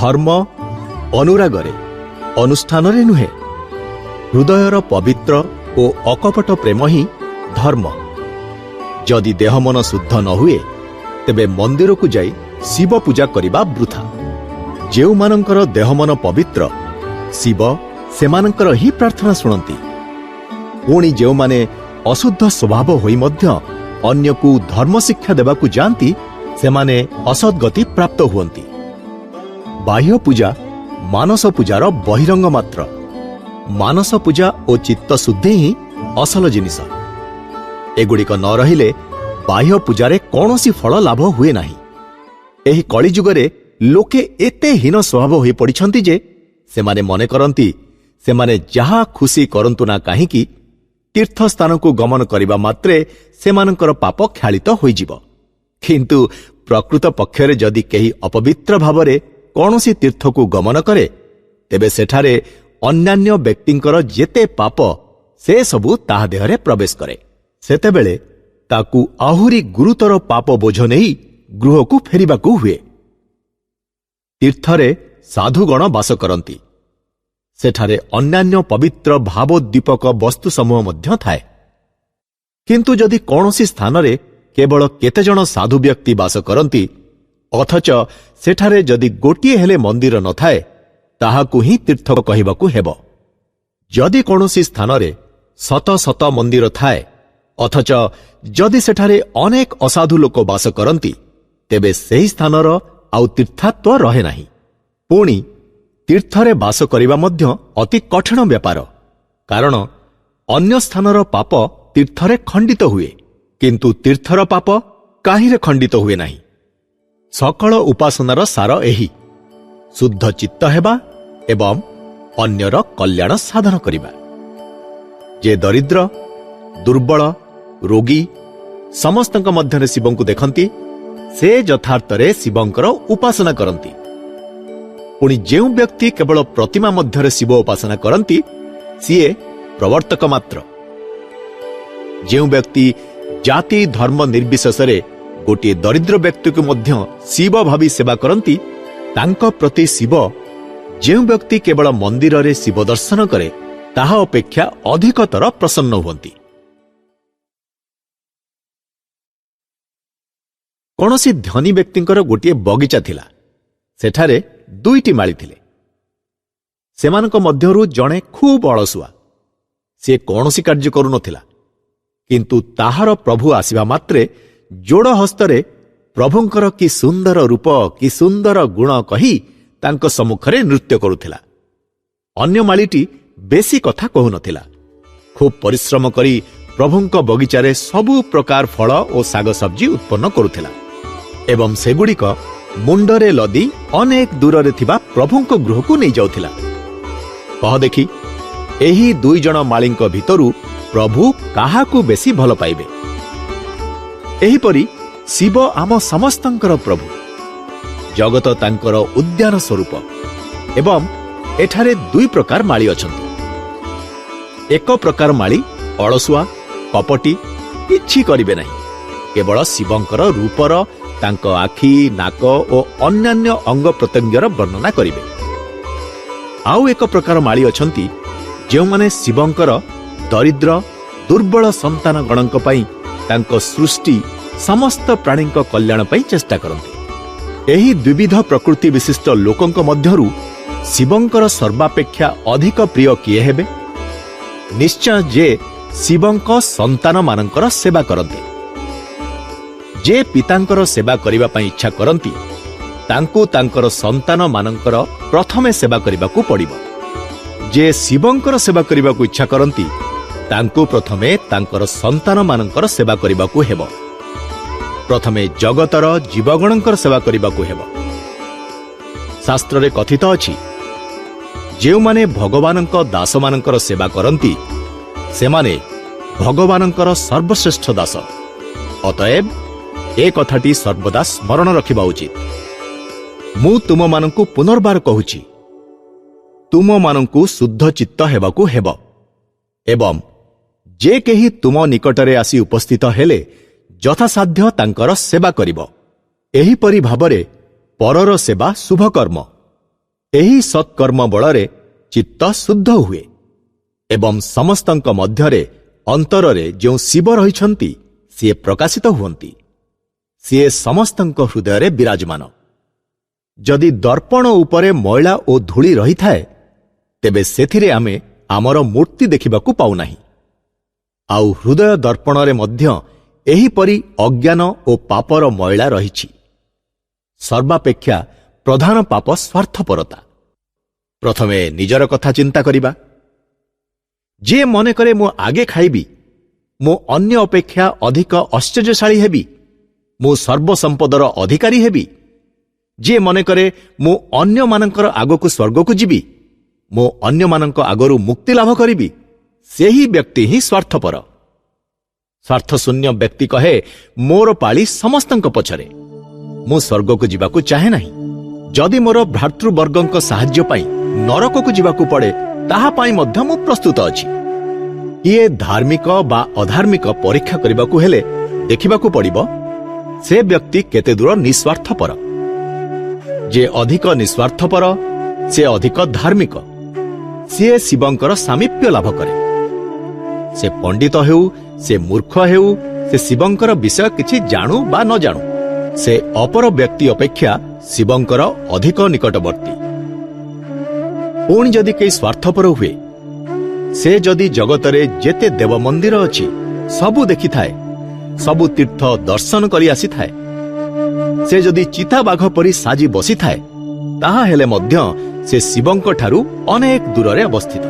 ଧର୍ମ ଅନୁରାଗରେ, ଅନୁଷ୍ଠାନରେ ନୁହେଁ। ହୃଦୟର ପବିତ୍ର ଓ ଅକପଟ ପ୍ରେମ ହିଁ ଧର୍ମ। ଯଦି ଦେହ ମନ ଶୁଦ୍ଧ ନ ହୁଏ, ତେବେ ମନ୍ଦିରକୁ ଯାଇ ଶିବ ପୂଜା କରିବା ବୃଥା। ଯେଉଁମାନଙ୍କର ଦେହ ମନ ପବିତ୍ର, ଶିବ ସେମାନଙ୍କର ହିଁ ପ୍ରାର୍ଥନା ଶୁଣନ୍ତି। ପୁଣି ଯେଉଁମାନେ ଅଶୁଦ୍ଧ ସ୍ୱଭାବ ହୋଇ ମଧ୍ୟ ଅନ୍ୟକୁ ଧର୍ମ ଶିକ୍ଷା ଦେବାକୁ ଯାଆନ୍ତି, ସେମାନେ ଅସଦ୍ଗତି ପ୍ରାପ୍ତ ହୁଅନ୍ତି। ବାହ୍ୟ ପୂଜା ମାନସ ପୂଜାର ବହିରଙ୍ଗ ମାତ୍ର। ମାନସ ପୂଜା ଓ ଚିତ୍ତ ଶୁଦ୍ଧି ହିଁ ଅସଲ ଜିନିଷ। ଏଗୁଡ଼ିକ ନ ରହିଲେ ବାହ୍ୟ ପୂଜାରେ କୌଣସି ଫଳ ଲାଭ ହୁଏ ନାହିଁ। ଏହି କଳିଯୁଗରେ ଲୋକେ ଏତେ ହୀନ ସ୍ୱଭାବ ହୋଇ ପଡ଼ିଛନ୍ତି ଯେ ସେମାନେ ମନେ କରନ୍ତି ସେମାନେ ଯାହା ଖୁସି କରନ୍ତୁ ନା କାହିଁକି, ତୀର୍ଥସ୍ଥାନକୁ ଗମନ କରିବା ମାତ୍ରେ ସେମାନଙ୍କର ପାପ କ୍ଷାଳିତ ହୋଇଯିବ। କିନ୍ତୁ ପ୍ରକୃତ ପକ୍ଷରେ ଯଦି କେହି ଅପବିତ୍ର ଭାବରେ କୌଣସି ତୀର୍ଥକୁ ଗମନ କରେ, ତେବେ ସେଠାରେ ଅନ୍ୟାନ୍ୟ ବ୍ୟକ୍ତିଙ୍କର ଯେତେ ପାପ ସେ ସବୁ ତାହା ଦେହରେ ପ୍ରବେଶ କରେ। ସେତେବେଳେ ତାକୁ ଆହୁରି ଗୁରୁତର ପାପ ବୋଝ ନେଇ ଗୃହକୁ ଫେରିବାକୁ ହୁଏ। ତୀର୍ଥରେ ସାଧୁଗଣ ବାସ କରନ୍ତି। ସେଠାରେ ଅନ୍ୟାନ୍ୟ ପବିତ୍ର ଭାବୋଦ୍ଦୀପକ ବସ୍ତୁ ସମୂହ ମଧ୍ୟ ଥାଏ। କିନ୍ତୁ ଯଦି କୌଣସି ସ୍ଥାନରେ କେବଳ କେତେଜଣ ସାଧୁ ବ୍ୟକ୍ତି ବାସ କରନ୍ତି, ଅଥଚ ସେଠାରେ ଯଦି ଗୋଟିଏ ହେଲେ ମନ୍ଦିର ନଥାଏ, ତାହାକୁ ହିଁ ତୀର୍ଥ କହିବାକୁ ହେବ। ଯଦି କୌଣସି ସ୍ଥାନରେ ଶତ ଶତ ମନ୍ଦିର ଥାଏ, ଅଥଚ ଯଦି ସେଠାରେ ଅନେକ ଅସାଧୁ ଲୋକ ବାସ କରନ୍ତି, ତେବେ ସେହି ସ୍ଥାନର ଆଉ ତୀର୍ଥାତ୍ୱ ରହେ ନାହିଁ। ପୁଣି ତୀର୍ଥରେ ବାସ କରିବା ମଧ୍ୟ ଅତି କଠିନ ବ୍ୟାପାର, କାରଣ ଅନ୍ୟ ସ୍ଥାନର ପାପ ତୀର୍ଥରେ ଖଣ୍ଡିତ ହୁଏ, କିନ୍ତୁ ତୀର୍ଥର ପାପ କାହିଁରେ ଖଣ୍ଡିତ ହୁଏ ନାହିଁ। ସକଳ ଉପାସନାର ସାର ଏହି: ଶୁଦ୍ଧ ଚିତ୍ତ ହେବା ଏବଂ ଅନ୍ୟର କଲ୍ୟାଣ ସାଧନ କରିବା। ଯେ ଦରିଦ୍ର, ଦୁର୍ବଳ, ରୋଗୀ ସମସ୍ତଙ୍କ ମଧ୍ୟରେ ଶିବଙ୍କୁ ଦେଖନ୍ତି, ସେ ଯଥାର୍ଥରେ ଶିବଙ୍କର ଉପାସନା କରନ୍ତି। ପୁଣି ଯେଉଁ ବ୍ୟକ୍ତି କେବଳ ପ୍ରତିମା ମଧ୍ୟରେ ଶିବ ଉପାସନା କରନ୍ତି, ସିଏ ପ୍ରବର୍ତ୍ତକ ମାତ୍ର। ଯେଉଁ ବ୍ୟକ୍ତି ଜାତି ଧର୍ମ ନିର୍ବିଶେଷରେ ଗୋଟିଏ ଦରିଦ୍ର ବ୍ୟକ୍ତିକୁ ମଧ୍ୟ ଶିବ ଭାବି ସେବା କରନ୍ତି, ତାଙ୍କ ପ୍ରତି ଶିବ ଯେଉଁ ବ୍ୟକ୍ତି କେବଳ ମନ୍ଦିରରେ ଶିବ ଦର୍ଶନ କରେ, ତାହା ଅପେକ୍ଷା ଅଧିକତର ପ୍ରସନ୍ନ ହୁଅନ୍ତି। କୌଣସି ଧନୀ ବ୍ୟକ୍ତିଙ୍କର ଗୋଟିଏ ବଗିଚା ଥିଲା। ସେଠାରେ 2ଟି ମାଳି ଥିଲେ। ସେମାନଙ୍କ ମଧ୍ୟରୁ ଜଣେ ଖୁବ୍ ଅଳସୁଆ। ସେ କୌଣସି କାର୍ଯ୍ୟ କରୁନଥିଲା, କିନ୍ତୁ ତାହାର ପ୍ରଭୁ ଆସିବା ମାତ୍ରେ ଯୋଡ଼ ହସ୍ତରେ ପ୍ରଭୁଙ୍କର କି ସୁନ୍ଦର ରୂପ, କି ସୁନ୍ଦର ଗୁଣ କହି ତାଙ୍କ ସମ୍ମୁଖରେ ନୃତ୍ୟ କରୁଥିଲା। ଅନ୍ୟ ମାଳିଟି ବେଶୀ କଥା କହୁନଥିଲା। ଖୁବ୍ ପରିଶ୍ରମ କରି ପ୍ରଭୁଙ୍କ ବଗିଚାରେ ସବୁ ପ୍ରକାର ଫଳ ଓ ଶାଗ ସବ୍ଜି ଉତ୍ପନ୍ନ କରୁଥିଲା ଏବଂ ସେଗୁଡ଼ିକ ମୁଣ୍ଡରେ ଲଦି ଅନେକ ଦୂରରେ ଥିବା ପ୍ରଭୁଙ୍କ ଗୃହକୁ ନେଇଯାଉଥିଲା। କହ ଦେଖି, ଏହି 2 ଜଣ ମାଳିଙ୍କ ଭିତରୁ ପ୍ରଭୁ କାହାକୁ ବେଶୀ ଭଲ ପାଇବେ? ଏହିପରି ଶିବ ଆମ ସମସ୍ତଙ୍କର ପ୍ରଭୁ। ଜଗତ ତାଙ୍କର ଉଦ୍ୟାନ ସ୍ୱରୂପ ଏବଂ ଏଠାରେ 2 ପ୍ରକାର ମାଳି ଅଛନ୍ତି। ଏକ ପ୍ରକାର ମାଳି ଅଳସୁଆ, କପଟି, କିଛି କରିବେ ନାହିଁ, କେବଳ ଶିବଙ୍କର ରୂପର, ତାଙ୍କ ଆଖି, ନାକ ଓ ଅନ୍ୟାନ୍ୟ ଅଙ୍ଗ ପ୍ରତ୍ୟଙ୍ଗର ବର୍ଣ୍ଣନା କରିବେ। ଆଉ ଏକ ପ୍ରକାର ମାଳି ଅଛନ୍ତି, ଯେଉଁମାନେ ଶିବଙ୍କର ଦରିଦ୍ର ଦୁର୍ବଳ ସନ୍ତାନ ଗଣଙ୍କ ପାଇଁ ତାଙ୍କ ସୃଷ୍ଟି ସମସ୍ତ ପ୍ରାଣୀଙ୍କ କଲ୍ୟାଣ ପାଇଁ ଚେଷ୍ଟା କରନ୍ତି। ଏହି ଦ୍ୱିବିଧ ପ୍ରକୃତି ବିଶିଷ୍ଟ ଲୋକଙ୍କ ମଧ୍ୟରୁ ଶିବଙ୍କର ସର୍ବାପେକ୍ଷା ଅଧିକ ପ୍ରିୟ କିଏ ହେବେ? ନିଶ୍ଚୟ ଯେ ଶିବଙ୍କ ସନ୍ତାନମାନଙ୍କର ସେବା କରନ୍ତି। ଯେ ପିତାଙ୍କର ସେବା କରିବା ପାଇଁ ଇଚ୍ଛା କରନ୍ତି, ତାଙ୍କୁ ତାଙ୍କର ସନ୍ତାନମାନଙ୍କର ପ୍ରଥମେ ସେବା କରିବାକୁ ପଡ଼ିବ। ଯେ ଶିବଙ୍କର ସେବା କରିବାକୁ ଇଚ୍ଛା କରନ୍ତି, ତାଙ୍କୁ ପ୍ରଥମେ ତାଙ୍କର ସନ୍ତାନମାନଙ୍କର ସେବା କରିବାକୁ ହେବ। ପ୍ରଥମେ ଜଗତର ଜୀବଗଣଙ୍କର ସେବା କରିବାକୁ ହେବ। ଶାସ୍ତ୍ରରେ କଥିତ ଅଛି, ଯେଉଁମାନେ ଭଗବାନଙ୍କ ଦାସମାନଙ୍କର ସେବା କରନ୍ତି, ସେମାନେ ଭଗବାନଙ୍କର ସର୍ବଶ୍ରେଷ୍ଠ ଦାସ। ଅତଏବ ଏ କଥାଟି ସର୍ବଦା ସ୍ମରଣ ରଖିବା ଉଚିତ। ମୁଁ ତୁମମାନଙ୍କୁ ପୁନର୍ବାର କହୁଛି, ତୁମମାନଙ୍କୁ ଶୁଦ୍ଧ ଚିତ୍ତ ହେବାକୁ ହେବ ଏବଂ ଯେ କେହି ତୁମ ନିକଟରେ ଆସି ଉପସ୍ଥିତ ହେଲେ ଯଥାସାଧ୍ୟ ତାଙ୍କର ସେବା କରିବ। ଏହିପରି ଭାବରେ ପରର ସେବା ଶୁଭକର୍ମ ଏହି ସତ୍କର୍ମ ବଳରେ ଚିତ୍ତ ଶୁଦ୍ଧ ହୁଏ ଏବଂ ସମସ୍ତଙ୍କ ମଧ୍ୟରେ ଅନ୍ତରରେ ଯେଉଁ ଶିବ ରହିଛନ୍ତି ସିଏ ପ୍ରକାଶିତ ହୁଅନ୍ତି। ସିଏ ସମସ୍ତଙ୍କ ହୃଦୟରେ ବିରାଜମାନ। ଯଦି ଦର୍ପଣ ଉପରେ ମଇଳା ଓ ଧୂଳି ରହିଥାଏ ତେବେ ସେଥିରେ ଆମେ ଆମର ମୂର୍ତ୍ତି ଦେଖିବାକୁ ପାଉନାହିଁ। ଆଉ ହୃଦୟ ଦର୍ପଣରେ ମଧ୍ୟ ଏହିପରି ଅଜ୍ଞାନ ଓ ପାପର ମଇଳା ରହିଛି। ସର୍ବାପେକ୍ଷା ପ୍ରଧାନ ପାପ ସ୍ୱାର୍ଥପରତା। ପ୍ରଥମେ ନିଜର କଥା ଚିନ୍ତା କରିବା। ଯିଏ ମନେ କରେ ମୁଁ ଆଗେ ଖାଇବି, ମୁଁ ଅନ୍ୟ ଅପେକ୍ଷା ଅଧିକ ଐଶ୍ୱର୍ଯ୍ୟଶାଳୀ ହେବି, ମୁଁ ସର୍ବସମ୍ପଦର ଅଧିକାରୀ ହେବି, ଯିଏ ମନେ କରେ ମୁଁ ଅନ୍ୟମାନଙ୍କର ଆଗକୁ ସ୍ୱର୍ଗକୁ ଯିବି, ମୁଁ ଅନ୍ୟମାନଙ୍କ ଆଗରୁ ମୁକ୍ତି ଲାଭ କରିବି, ସେହି ବ୍ୟକ୍ତି ହିଁ ସ୍ୱାର୍ଥପର। ସ୍ୱାର୍ଥଶୂନ୍ୟ ବ୍ୟକ୍ତି କହେ ମୋର ପାଳି ସମସ୍ତଙ୍କ ପଛରେ, ମୁଁ ସ୍ୱର୍ଗକୁ ଯିବାକୁ ଚାହେଁ ନାହିଁ। ଯଦି ମୋର ଭ୍ରାତୃବର୍ଗଙ୍କ ସାହାଯ୍ୟ ପାଇଁ ନରକକୁ ଯିବାକୁ ପଡ଼େ ତାହା ପାଇଁ ମଧ୍ୟ ମୁଁ ପ୍ରସ୍ତୁତ ଅଛି। କିଏ ଧାର୍ମିକ ବା ଅଧାର୍ମିକ ପରୀକ୍ଷା କରିବାକୁ ହେଲେ ଦେଖିବାକୁ ପଡ଼ିବ ସେ ବ୍ୟକ୍ତି କେତେ ଦୂର ନିଃସ୍ୱାର୍ଥପର। ଯେ ଅଧିକ ନିଃସ୍ୱାର୍ଥପର ସେ ଅଧିକ ଧାର୍ମିକ। ସିଏ ଶିବଙ୍କର ସାମୀପ୍ୟ ଲାଭ କରେ। ସେ ପଣ୍ଡିତ ହେଉ, ସେ ମୂର୍ଖ ହେଉ, ସେ ଶିବଙ୍କର ବିଷୟ କିଛି ଜାଣୁ ବା ନ ଜାଣୁ, ସେ ଅପର ବ୍ୟକ୍ତି ଅପେକ୍ଷା ଶିବଙ୍କର ଅଧିକ ନିକଟବର୍ତ୍ତୀ। ପୁଣି ଯଦି କେହି ସ୍ୱାର୍ଥପର ହୁଏ, ସେ ଯଦି ଜଗତରେ ଯେତେ ଦେବ ମନ୍ଦିର ଅଛି ସବୁ ଦେଖିଥାଏ, ସବୁ ତୀର୍ଥ ଦର୍ଶନ କରି ଆସିଥାଏ, ସେ ଯଦି ଚିତାବାଘ ପରି ସାଜି ବସିଥାଏ, ତାହା ହେଲେ ମଧ୍ୟ ସେ ଶିବଙ୍କ ଠାରୁ ଅନେକ ଦୂରରେ ଅବସ୍ଥିତ।